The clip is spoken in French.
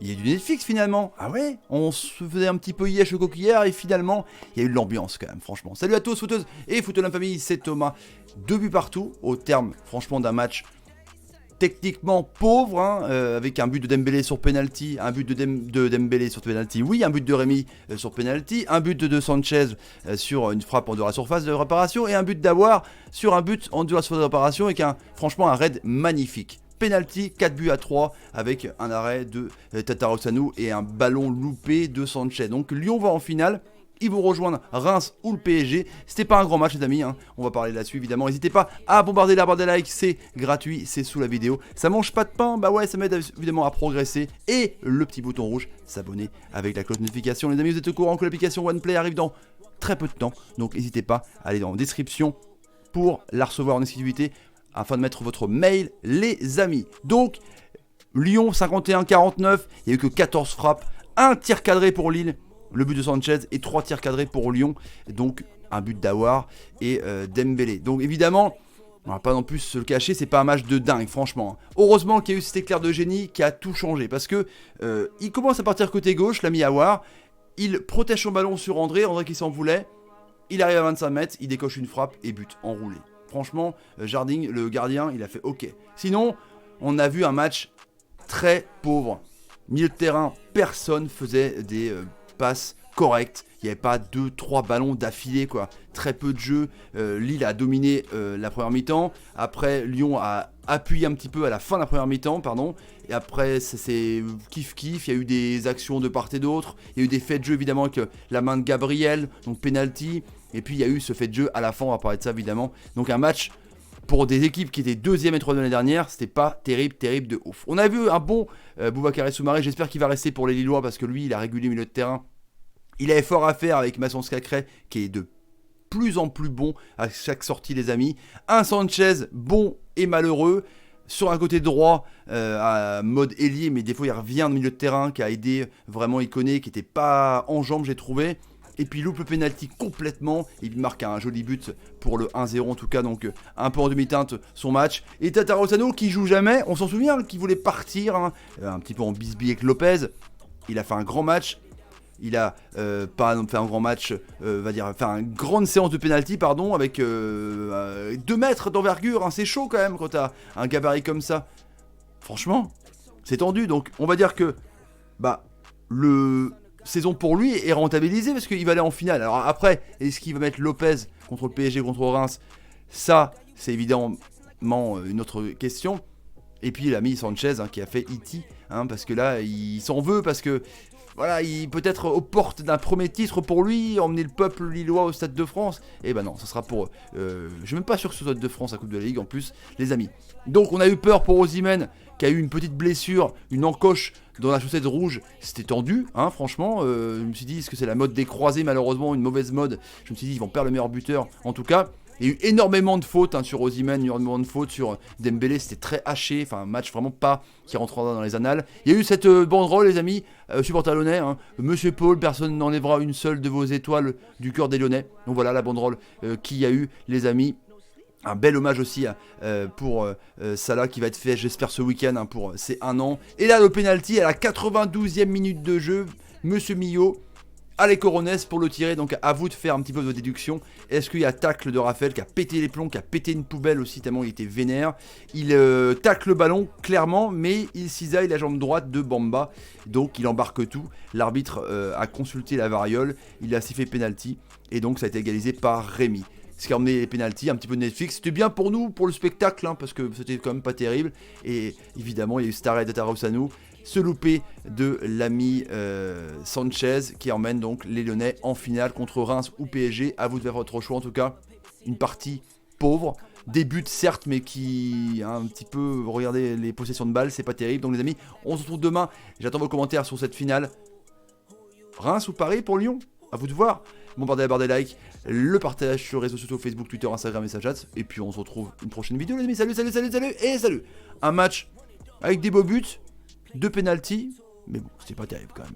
il y a du Netflix finalement. Ah ouais, on se faisait un petit peu yesh au coquillard et finalement, il y a eu de l'ambiance quand même, franchement. Salut à tous, footeuses et footeux de la famille, c'est Thomas. 2 buts partout, au terme, franchement, d'un match techniquement pauvre, hein, avec un but de Dembélé sur penalty, un but de Dembélé sur penalty, oui, un but de Rémi sur penalty, un but de Sanchez sur une frappe en dehors de la surface de réparation et un but d'Aouar sur un but en dehors de la surface de réparation avec franchement un raid magnifique. Penalty, 4 buts à 3 avec un arrêt de Tatarusanu et un ballon loupé de Sanchez. Donc Lyon va en finale. Ils vont rejoindre Reims ou le PSG. C'était pas un grand match les amis, hein. On va parler là-dessus évidemment. N'hésitez pas à bombarder la barre des likes, c'est gratuit, c'est sous la vidéo. Ça mange pas de pain, bah ouais, ça m'aide évidemment à progresser. Et le petit bouton rouge, s'abonner avec la cloche de notification. Les amis, vous êtes au courant que l'application OnePlay arrive dans très peu de temps. Donc n'hésitez pas à aller dans la description pour la recevoir en exclusivité afin de mettre votre mail les amis. Donc Lyon 51-49, il n'y a eu que 14 frappes, un tir cadré pour Lille. Le but de Sanchez et 3 tirs cadrés pour Lyon. Donc un but d'Aouar et Dembélé. Donc évidemment, on va pas non plus se le cacher, c'est pas un match de dingue franchement. Heureusement qu'il y a eu cet éclair de génie qui a tout changé. Parce que il commence à partir côté gauche, l'ami Aouar. Il protège son ballon sur André qui s'en voulait. Il arrive à 25 mètres, il décoche une frappe et but enroulé. Franchement, Jardim, le gardien, il a fait OK. Sinon, on a vu un match très pauvre. Milieu de terrain, personne faisait des passes correctes. Il n'y avait pas 2-3 ballons d'affilée, quoi. Très peu de jeux. Lille a dominé la première mi-temps. Après, Lyon a appuyé un petit peu à la fin de la première mi-temps, pardon. Et après, c'est kiff-kiff. Il y a eu des actions de part et d'autre. Il y a eu des faits de jeu, évidemment, avec la main de Gabriel, donc penalty. Et puis, il y a eu ce fait de jeu à la fin, on va parler de ça, évidemment. Donc, un match pour des équipes qui étaient 2e et 3e l'année dernière, c'était pas terrible de ouf. On a vu un bon Boubacar Soumaré, j'espère qu'il va rester pour les Lillois parce que lui, il a régulé le milieu de terrain. Il avait fort à faire avec Masson Scacré qui est de plus en plus bon à chaque sortie les amis. Un Sanchez bon et malheureux. Sur un côté droit, à mode ailier, mais des fois il revient au milieu de terrain qui a aidé vraiment Iconé, qui n'était pas en jambes j'ai trouvé. Et puis il loupe le penalty complètement, il marque un joli but pour le 1-0 en tout cas, donc un peu en demi-teinte son match. Et Tatarusanu qui joue jamais, on s'en souvient, qui voulait partir, hein, un petit peu en bisbille avec Lopez. Il a fait un grand match, il a pas fait un grand match, va dire, fait une grande séance de penalty, pardon, avec 2 mètres d'envergure, hein, c'est chaud quand même quand t'as un gabarit comme ça. Franchement, c'est tendu, donc on va dire que, bah, saison pour lui est rentabilisée parce qu'il va aller en finale. Alors après, est-ce qu'il va mettre Lopez contre le PSG, contre Reims? Ça, c'est évidemment une autre question. Et puis il a mis Sanchez qui a fait E.T. Parce que là, il s'en veut parce que voilà, il peut être aux portes d'un premier titre pour lui, emmener le peuple lillois au Stade de France. Et ben non, ça sera pour... je suis même pas sûr que ce soit Stade de France à Coupe de la Ligue en plus, les amis. Donc on a eu peur pour Osimhen, qui a eu une petite blessure, une encoche dans la chaussette rouge. C'était tendu, hein, franchement. Je me suis dit, est-ce que c'est la mode des croisés, malheureusement, une mauvaise mode? Je me suis dit, ils vont perdre le meilleur buteur. En tout cas, il y a eu énormément de fautes sur Osimhen, énormément de fautes sur Dembélé, c'était très haché, enfin un match vraiment pas qui rentrera dans les annales. Il y a eu cette banderole les amis, supporters lyonnais, Monsieur Paul, personne n'enlèvera une seule de vos étoiles du cœur des lyonnais. Donc voilà la banderole qu'il y a eu les amis. Un bel hommage aussi pour Salah qui va être fait j'espère ce week-end pour ses 1 an. Et là le penalty à la 92e minute de jeu, Monsieur Millot. Allez Coronès pour le tirer, donc à vous de faire un petit peu de déduction. Est-ce qu'il y a tacle de Raphaël qui a pété les plombs, qui a pété une poubelle aussi tellement il était vénère. Il tacle le ballon clairement, mais il cisaille la jambe droite de Bamba, donc il embarque tout. L'arbitre a consulté la variole, il a sifflé penalty et donc ça a été égalisé par Rémi. Ce qui a emmené les pénaltys, un petit peu de Netflix. C'était bien pour nous, pour le spectacle, parce que c'était quand même pas terrible. Et évidemment, il y a eu cet arrêt de Tatarusanu, ce loupé de l'ami Sanchez, qui emmène donc les Lyonnais en finale contre Reims ou PSG. À vous de faire votre choix en tout cas. Une partie pauvre. Des buts certes, mais qui un petit peu, regardez les possessions de balles, c'est pas terrible. Donc les amis, on se retrouve demain. J'attends vos commentaires sur cette finale. Reims ou Paris pour Lyon? À vous de voir. Bombardez la barre des likes, le partage sur les réseaux sociaux Facebook, Twitter, Instagram et Snapchat. Et puis on se retrouve une prochaine vidéo les amis. Salut, salut, salut, salut et salut. Un match avec des beaux buts, 2 pénaltys, mais bon, c'était pas terrible quand même.